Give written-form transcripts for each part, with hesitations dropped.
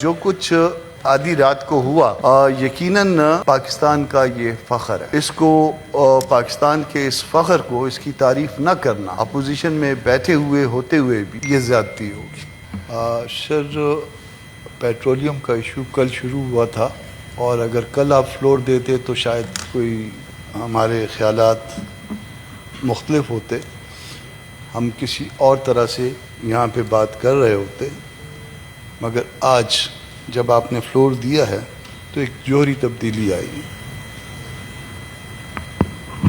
جو کچھ آدھی رات کو ہوا یقیناً پاکستان کا یہ فخر ہے۔ اس کو پاکستان کے اس فخر کو، اس کی تعریف نہ کرنا اپوزیشن میں بیٹھے ہوئے ہوتے ہوئے بھی یہ زیادتی ہوگی۔ سر، پیٹرولیم کا ایشو کل شروع ہوا تھا اور اگر کل آپ فلور دیتے تو شاید کوئی ہمارے خیالات مختلف ہوتے، ہم کسی اور طرح سے یہاں پہ بات کر رہے ہوتے، مگر آج جب آپ نے فلور دیا ہے تو ایک جوہری تبدیلی آئی ہے۔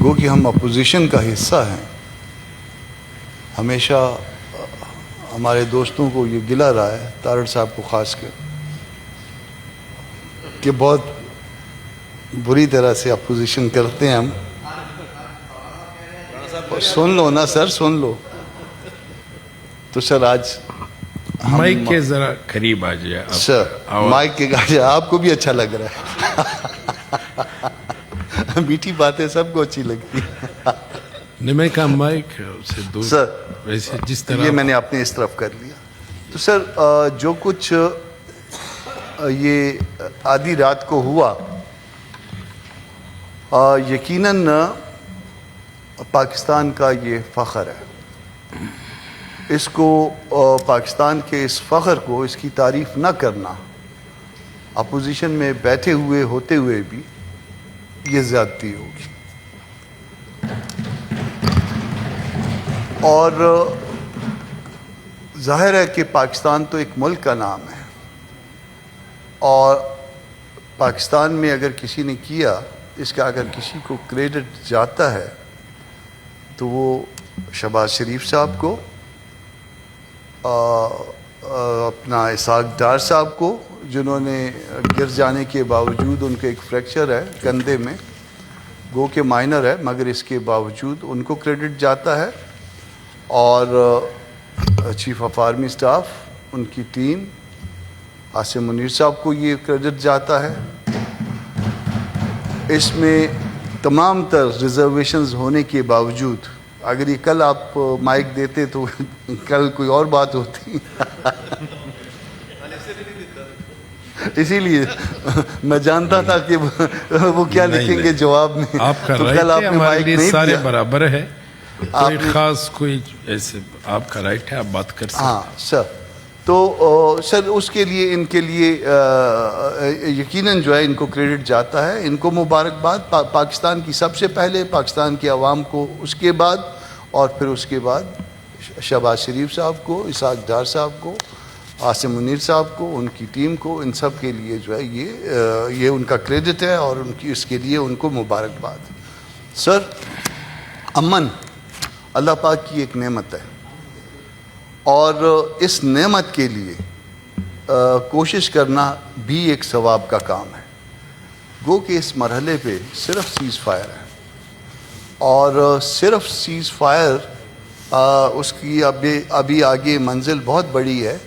گو کہ ہم اپوزیشن کا حصہ ہیں، ہمیشہ ہمارے دوستوں کو یہ گلہ رہا ہے، تارڑ صاحب کو خاص کر، کہ بہت بری طرح سے اپوزیشن کرتے ہیں ہم۔ سن لو نا سر، سن لو تو سر آج مائک کے ذرا قریب آ جائے سر، مائک کے گاڑی آپ کو بھی اچھا لگ رہا ہے۔ میٹھی باتیں سب کو اچھی لگتی ہیں۔ نہیں، میں کہا مائک سے دور سر ویسے جس طرح یہ میں نے اپنے اس طرف کر لیا۔ تو سر، جو کچھ یہ آدھی رات کو ہوا یقیناً پاکستان کا یہ فخر ہے۔ اس کو پاکستان کے اس فخر کو، اس کی تعریف نہ کرنا اپوزیشن میں بیٹھے ہوئے ہوتے ہوئے بھی یہ زیادتی ہوگی۔ اور ظاہر ہے کہ پاکستان تو ایک ملک کا نام ہے، اور پاکستان میں اگر کسی نے کیا، اس کا اگر کسی کو کریڈٹ جاتا ہے تو وہ شہباز شریف صاحب کو، اپنا اسحاق ڈار صاحب کو، جنہوں نے گر جانے کے باوجود، ان کا ایک فریکچر ہے کندھے میں، گو کہ مائنر ہے مگر اس کے باوجود ان کو کریڈٹ جاتا ہے، اور چیف آف آرمی سٹاف، ان کی ٹیم، عاصم منیر صاحب کو یہ کریڈٹ جاتا ہے۔ اس میں تمام تر ریزرویشنز ہونے کے باوجود، اگر یہ کل آپ مائک دیتے تو کل کوئی اور بات ہوتی۔ اسی لیے میں جانتا تھا کہ وہ کیا لکھیں گے جواب میں۔ آپ کا تو رائٹ کل آپ ہے، نے ہمارے مائک لیے نہیں سارے دیا۔ برابر ہے، کوئی خاص کوئی ایسے آپ کا رائٹ ہے، آپ بات کر سکتے ہیں۔ ہاں سر، تو سر اس کے لیے، ان کے لیے یقیناً جو ہے ان کو کریڈٹ جاتا ہے۔ ان کو مبارکباد، پاکستان کی سب سے پہلے، پاکستان کے عوام کو اس کے بعد، اور پھر اس کے بعد شہباز شریف صاحب کو، اسحاق ڈار صاحب کو، عاصم منیر صاحب کو، ان کی ٹیم کو، ان سب کے لیے جو ہے یہ ان کا کریڈٹ ہے، اور ان کی اس کے لیے ان کو مبارکباد۔ سر، امن اللہ پاک کی ایک نعمت ہے، اور اس نعمت کے لیے کوشش کرنا بھی ایک ثواب کا کام ہے۔ گو کہ اس مرحلے پہ صرف سیز فائر ہے، اور صرف سیز فائر، اس کی ابھی آگے منزل بہت بڑی ہے،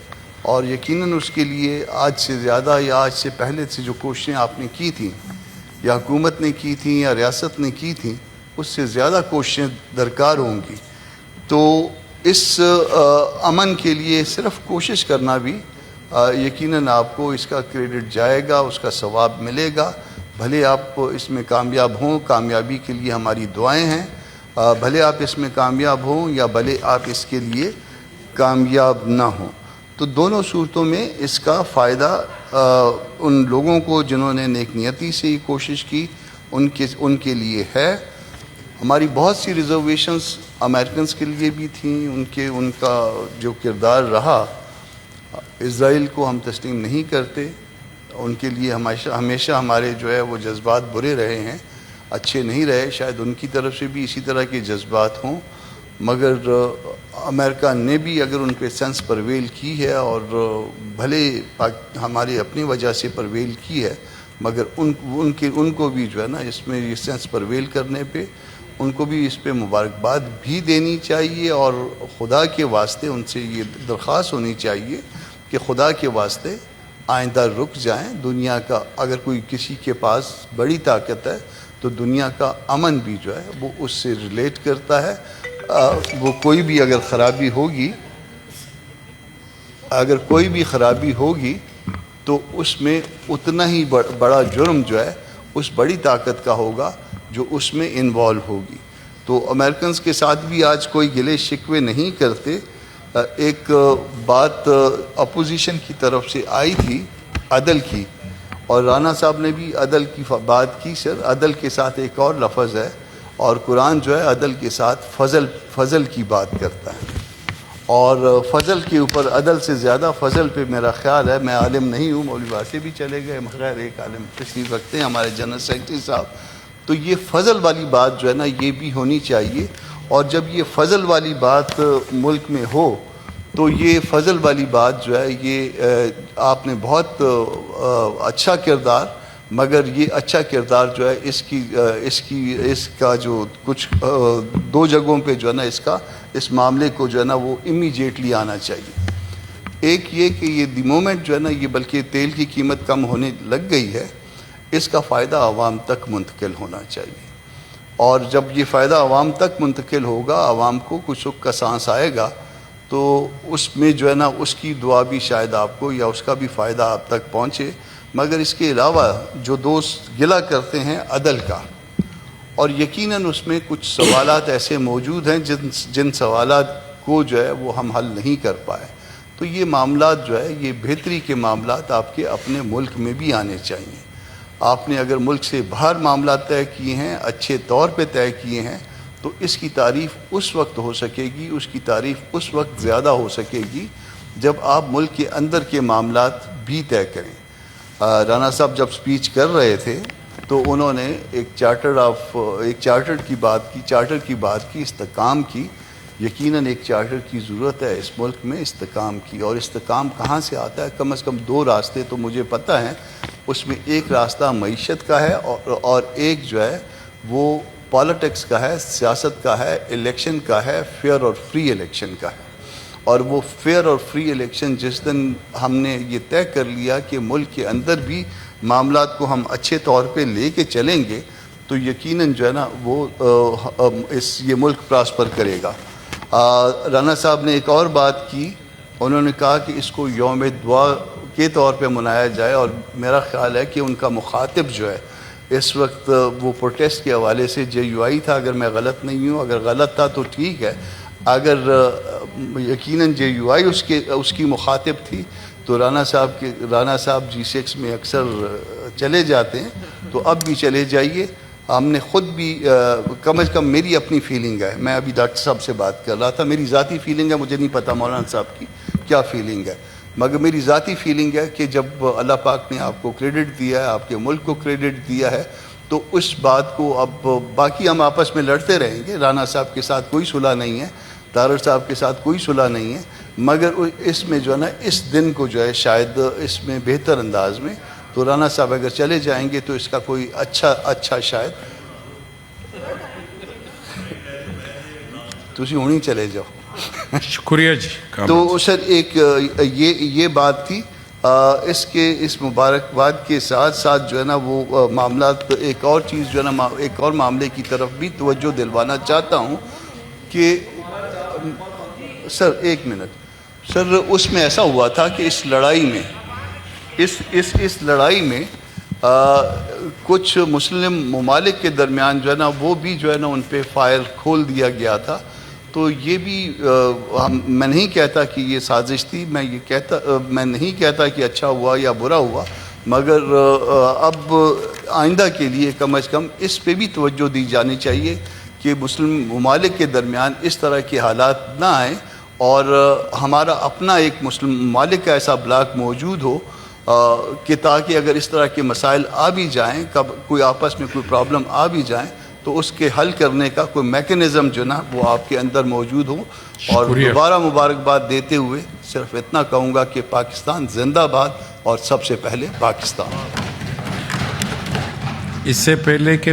اور یقیناً اس کے لیے آج سے زیادہ یا آج سے پہلے سے جو کوششیں آپ نے کی تھیں، یا حکومت نے کی تھیں یا ریاست نے کی تھیں، اس سے زیادہ کوششیں درکار ہوں گی۔ تو اس امن کے لیے صرف کوشش کرنا بھی یقیناً آپ کو اس کا کریڈٹ جائے گا، اس کا ثواب ملے گا۔ بھلے آپ اس میں کامیاب ہوں، کامیابی کے لیے ہماری دعائیں ہیں، بھلے آپ اس میں کامیاب ہوں یا بھلے آپ اس کے لیے کامیاب نہ ہوں۔ تو دونوں صورتوں میں اس کا فائدہ ان لوگوں کو جنہوں نے نیک نیتی سے یہ کوشش کی، ان کے لیے ہے۔ ہماری بہت سی ریزرویشنز امریکنز کے لیے بھی تھیں، ان کا جو کردار رہا، اسرائیل کو ہم تسلیم نہیں کرتے، ان کے لیے ہمیشہ ہمارے جو ہے وہ جذبات برے رہے ہیں، اچھے نہیں رہے، شاید ان کی طرف سے بھی اسی طرح کے جذبات ہوں، مگر امریکہ نے بھی اگر ان پہ سینس پرویل کی ہے، اور بھلے ہماری اپنی وجہ سے پرویل کی ہے، مگر ان کو بھی جو ہے نا اس میں یہ سینس پرویل کرنے پہ ان کو بھی اس پہ مبارکباد بھی دینی چاہیے، اور خدا کے واسطے ان سے یہ درخواست ہونی چاہیے کہ خدا کے واسطے آئندہ رک جائیں۔ دنیا کا اگر کوئی کسی کے پاس بڑی طاقت ہے تو دنیا کا امن بھی جو ہے وہ اس سے ریلیٹ کرتا ہے۔ وہ کوئی بھی اگر خرابی ہوگی تو اس میں اتنا ہی بڑا جرم جو ہے اس بڑی طاقت کا ہوگا جو اس میں انوالو ہوگی. تو امریکنز کے ساتھ بھی آج کوئی گلے شکوے نہیں کرتے. ایک بات اپوزیشن کی طرف سے آئی تھی عدل کی, اور رانا صاحب نے بھی عدل کی بات کی. سر عدل کے ساتھ ایک اور لفظ ہے, اور قرآن جو ہے عدل کے ساتھ فضل کی بات کرتا ہے, اور فضل کے اوپر عدل سے زیادہ فضل پہ میرا خیال ہے, میں عالم نہیں ہوں, مولوی واسع بھی چلے گئے, مگر ایک عالم تشریف رکھتے ہیں ہمارے جنرل سیکرٹری صاحب, تو یہ فضل والی بات جو ہے نا یہ بھی ہونی چاہیے. اور جب یہ فضل والی بات ملک میں ہو تو یہ فضل والی بات جو ہے یہ آپ نے بہت اچھا کردار, مگر یہ اچھا کردار جو ہے اس کا جو کچھ دو جگہوں پہ جو ہے نا اس معاملے کو جو ہے نا وہ امیجیٹلی آنا چاہیے. ایک یہ کہ یہ دی مومنٹ جو ہے نا یہ بلکہ تیل کی قیمت کم ہونے لگ گئی ہے, اس کا فائدہ عوام تک منتقل ہونا چاہیے, اور جب یہ فائدہ عوام تک منتقل ہوگا, عوام کو کچھ سکھ کا سانس آئے گا, تو اس میں جو ہے نا اس کی دعا بھی شاید آپ کو یا اس کا بھی فائدہ آپ تک پہنچے. مگر اس کے علاوہ جو دوست گلہ کرتے ہیں عدل کا, اور یقیناً اس میں کچھ سوالات ایسے موجود ہیں جن سوالات کو جو ہے وہ ہم حل نہیں کر پائے, تو یہ معاملات جو ہے یہ بہتری کے معاملات آپ کے اپنے ملک میں بھی آنے چاہیے. آپ نے اگر ملک سے باہر معاملات طے کیے ہیں, اچھے طور پہ طے کیے ہیں, تو اس کی تعریف اس وقت ہو سکے گی, اس کی تعریف اس وقت زیادہ ہو سکے گی جب آپ ملک کے اندر کے معاملات بھی طے کریں. رانا صاحب جب سپیچ کر رہے تھے تو انہوں نے ایک چارٹر کی بات کی, استحکام کی. یقیناً ایک چارٹر کی ضرورت ہے اس ملک میں, استحکام کی. اور استحکام کہاں سے آتا ہے؟ کم از کم دو راستے تو مجھے پتہ ہیں. اس میں ایک راستہ معیشت کا ہے, اور ایک جو ہے وہ پالیٹکس کا ہے, سیاست کا ہے, الیکشن کا ہے, فیئر اور فری الیکشن کا ہے. اور وہ فیئر اور فری الیکشن جس دن ہم نے یہ طے کر لیا کہ ملک کے اندر بھی معاملات کو ہم اچھے طور پہ لے کے چلیں گے, تو یقیناً جو ہے نا وہ یہ ملک پراسپر کرے گا. رانا صاحب نے ایک اور بات کی, انہوں نے کہا کہ اس کو یوم دعا کے طور پہ منایا جائے, اور میرا خیال ہے کہ ان کا مخاطب جو ہے اس وقت وہ پروٹیسٹ کے حوالے سے JUI تھا, اگر میں غلط نہیں ہوں. اگر غلط تھا تو ٹھیک ہے, اگر یقیناً JUI اس کی مخاطب تھی تو رانا صاحب G6 میں اکثر چلے جاتے ہیں, تو اب بھی چلے جائیے. ہم نے خود بھی کم از کم میری اپنی فیلنگ ہے, میں ابھی ڈاکٹر صاحب سے بات کر رہا تھا, میری ذاتی فیلنگ ہے, مجھے نہیں پتا مولانا صاحب کی کیا فیلنگ ہے, مگر میری ذاتی فیلنگ ہے کہ جب اللہ پاک نے آپ کو کریڈٹ دیا ہے, آپ کے ملک کو کریڈٹ دیا ہے, تو اس بات کو اب باقی ہم آپس میں لڑتے رہیں گے. رانا صاحب کے ساتھ کوئی صلح نہیں ہے, دارر صاحب کے ساتھ کوئی صلح نہیں ہے, مگر اس میں جو ہے نا اس دن کو جو ہے شاید اس میں بہتر انداز میں, تو رانا صاحب اگر چلے جائیں گے تو اس کا کوئی اچھا شاید تسی ہونی چلے جاؤ. شکریہ جی. تو سر ایک یہ بات تھی. اس مبارکباد کے ساتھ ساتھ جو ہے نا وہ معاملات, ایک اور چیز جو ہے نا ایک اور معاملے کی طرف بھی توجہ دلوانا چاہتا ہوں کہ سر ایک منٹ سر, اس میں ایسا ہوا تھا کہ اس لڑائی میں اس لڑائی میں کچھ مسلم ممالک کے درمیان جو ہے نا وہ بھی جو ہے نا ان پہ فائر کھول دیا گیا تھا. تو یہ بھی میں نہیں کہتا کہ یہ سازش تھی, میں نہیں کہتا کہ اچھا ہوا یا برا ہوا, مگر اب آئندہ کے لیے کم از کم اس پہ بھی توجہ دی جانی چاہیے کہ مسلم ممالک کے درمیان اس طرح کے حالات نہ آئیں, اور ہمارا اپنا ایک مسلم ممالک کا ایسا بلاک موجود ہو کہ تاکہ اگر اس طرح کے مسائل آ بھی جائیں, کوئی آپس میں کوئی پرابلم آ بھی جائیں, تو اس کے حل کرنے کا کوئی میکنزم جو نا وہ آپ کے اندر موجود ہو. اور دوبارہ مبارکباد دیتے ہوئے صرف اتنا کہوں گا کہ پاکستان زندہ باد, اور سب سے پہلے پاکستان. اس سے پہلے کہ